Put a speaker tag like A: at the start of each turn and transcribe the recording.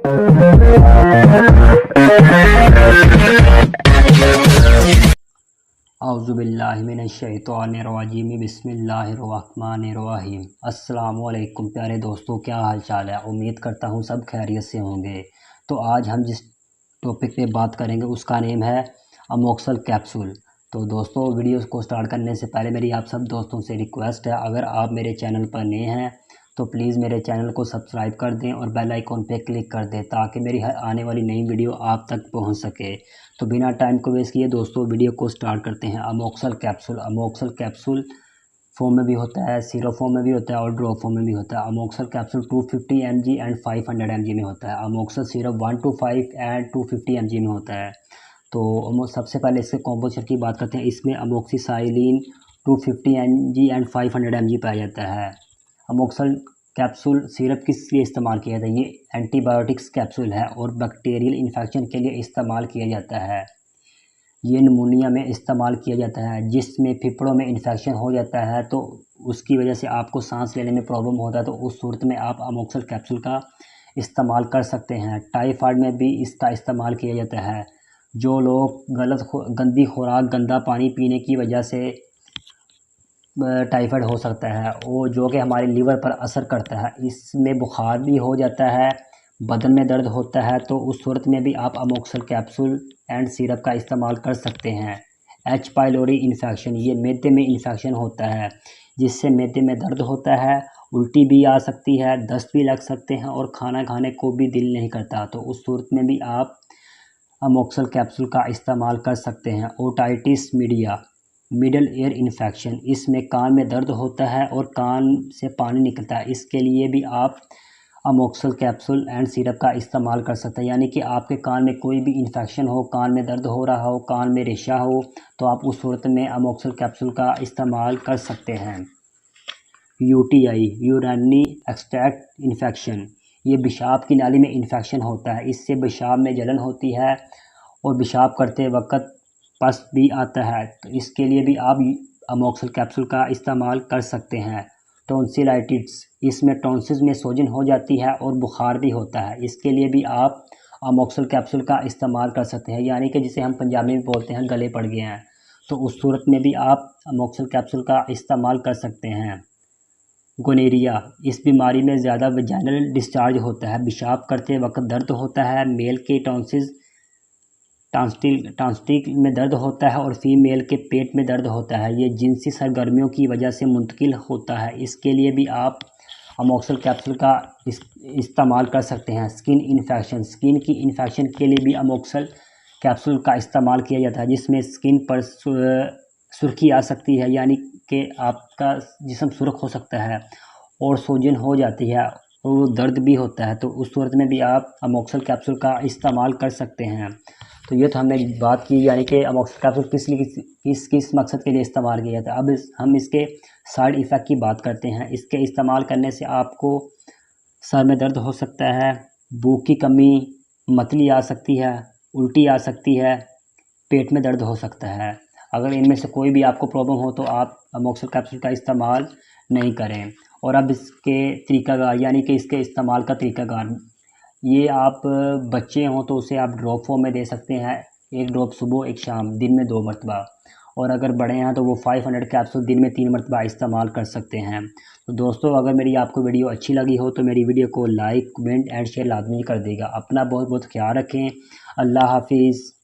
A: औज़ुबिल्लाहिमिनश्शैतानिर्रजीम बिस्मिल्लाहिर्रहमानिर्रहीम। अस्सलामु अलैकुम प्यारे दोस्तों, क्या हाल चाल है। उम्मीद करता हूँ सब खैरियत से होंगे। तो आज हम जिस टॉपिक पे बात करेंगे उसका नेम है अमोक्सल कैप्सूल। तो दोस्तों, वीडियो को स्टार्ट करने से पहले मेरी आप सब दोस्तों से रिक्वेस्ट है, अगर आप मेरे चैनल पर नए हैं तो प्लीज़ मेरे चैनल को सब्सक्राइब कर दें और बेल आइकॉन पे क्लिक कर दें ताकि मेरी हर आने वाली नई वीडियो आप तक पहुंच सके। तो बिना टाइम को वेस्ट किए दोस्तों, वीडियो को स्टार्ट करते हैं। अमोक्सल कैप्सूल। अमोक्सल कैप्सूल फॉर्म में भी होता है, सिरप फॉर्म में भी होता है और ड्रॉप फॉर्म में भी होता है। अमोक्सल कैप्सूल 250 mg एंड 500 mg में होता है। अमोक्सल सिरप 1 to 5 एंड 250 mg में होता है। तो सबसे पहले इसके कॉम्पोजिशन की बात करते हैं। इसमें अमोक्सिसाइलिन 250 mg एंड 500 mg पाया जाता है। अमोक्सल कैप्सूल सिरप किस लिए इस्तेमाल किया जाता है? ये एंटीबायोटिक्स कैप्सूल है और बैक्टीरियल इन्फेक्शन के लिए इस्तेमाल किया जाता है। ये निमोनिया में इस्तेमाल किया जाता है, जिसमें फेफड़ों में इन्फेक्शन हो जाता है तो उसकी वजह से आपको सांस लेने में प्रॉब्लम होता है, तो उस सूरत में आप अमोक्सल कैप्सूल का इस्तेमाल कर सकते हैं। टाइफाइड में भी इसका इस्तेमाल किया जाता है। जो लोग गंदी खुराक, गंदा पानी पीने की वजह से टाइफाइड हो सकता है, वो जो कि हमारे लीवर पर असर करता है, इसमें बुखार भी हो जाता है, बदन में दर्द होता है, तो उस सूरत में भी आप अमोक्सल कैप्सूल एंड सिरप का इस्तेमाल कर सकते हैं। एच पाइलोरी इन्फेक्शन, ये मैदे में इन्फेक्शन होता है जिससे मैदे में दर्द होता है, उल्टी भी आ सकती है, दस्त भी लग सकते हैं और खाना खाने को भी दिल नहीं करता, तो उस सूरत में भी आप अमोक्सल कैप्सूल का इस्तेमाल कर सकते हैं। Otitis media, middle ear infection, इसमें कान में दर्द होता है और कान से पानी निकलता है, इसके लिए भी आप अमोक्सल कैप्सूल एंड सिरप का इस्तेमाल कर सकते हैं। यानी कि आपके कान में कोई भी इन्फेक्शन हो, कान में दर्द हो रहा हो, कान में रेशा हो, तो आप उस सूरत में अमोक्सल कैप्सूल का इस्तेमाल कर सकते हैं। यूटीआई, यूरिनरी ट्रैक्ट इन्फेक्शन, ये पेशाब की नाली में इन्फेक्शन होता है, इससे पेशाब में जलन होती है और पेशाब करते वक्त पस भी आता है, तो इसके लिए भी आप अमोक्सल कैप्सूल का इस्तेमाल कर सकते हैं। टॉन्सिलाइटिस, इसमें टॉन्सिल्स में सोजन हो जाती है और बुखार भी होता है, इसके लिए भी आप अमोक्सल कैप्सूल का इस्तेमाल कर सकते हैं। यानी कि जिसे हम पंजाबी में बोलते हैं गले पड़ गए हैं, तो उस सूरत में भी आप अमोक्सल कैप्सूल का इस्तेमाल कर सकते हैं। गोनेरिया, इस बीमारी में ज़्यादा वजाइनल डिस्चार्ज होता है, पेशाब करते वक्त दर्द होता है, मेल के टॉन्सिल में दर्द होता है और फीमेल के पेट में दर्द होता है, ये जिनसी सरगर्मियों की वजह से मुंतकिल होता है, इसके लिए भी आप अमोक्सल कैप्सूल का इस्तेमाल कर सकते हैं। स्किन इन्फेक्शन, स्किन की इन्फेक्शन के लिए भी अमोक्सल कैप्सूल का इस्तेमाल किया जाता है, जिसमें स्किन पर सुर्खी आ सकती है, यानी कि आपका जिस्म सुर्ख हो सकता है और सूजन हो जाती है और दर्द भी होता है, तो उस सूरत में भी आप अमोक्सल कैप्सूल का इस्तेमाल कर सकते हैं। तो ये तो हमने बात की, यानी कि अमोक्सल कैप्सूल किस मकसद के लिए इस्तेमाल किया जाता है। अब हम इसके साइड इफ़ेक्ट की बात करते हैं। इसके इस्तेमाल करने से आपको सर में दर्द हो सकता है, भूख की कमी, मतली आ सकती है, उल्टी आ सकती है, पेट में दर्द हो सकता है। अगर इनमें से कोई भी आपको प्रॉब्लम हो तो आप अमोक्सल कैप्सूल का इस्तेमाल नहीं करें। और अब इसके तरीक़ाकार, यानी कि इसके इस्तेमाल का तरीक़ाकार, ये आप बच्चे हों तो उसे आप ड्रॉप फॉर्म में दे सकते हैं, 1 ड्रॉप सुबह 1 शाम, दिन में 2 मरतबा। और अगर बड़े हैं तो वो 500 कैप्सूल दिन में 3 मरतबा इस्तेमाल कर सकते हैं। तो दोस्तों, अगर मेरी आपको वीडियो अच्छी लगी हो तो मेरी वीडियो को लाइक, कमेंट एंड शेयर लाजमी कर देगा। अपना बहुत बहुत ख्याल रखें। अल्लाह हाफिज़।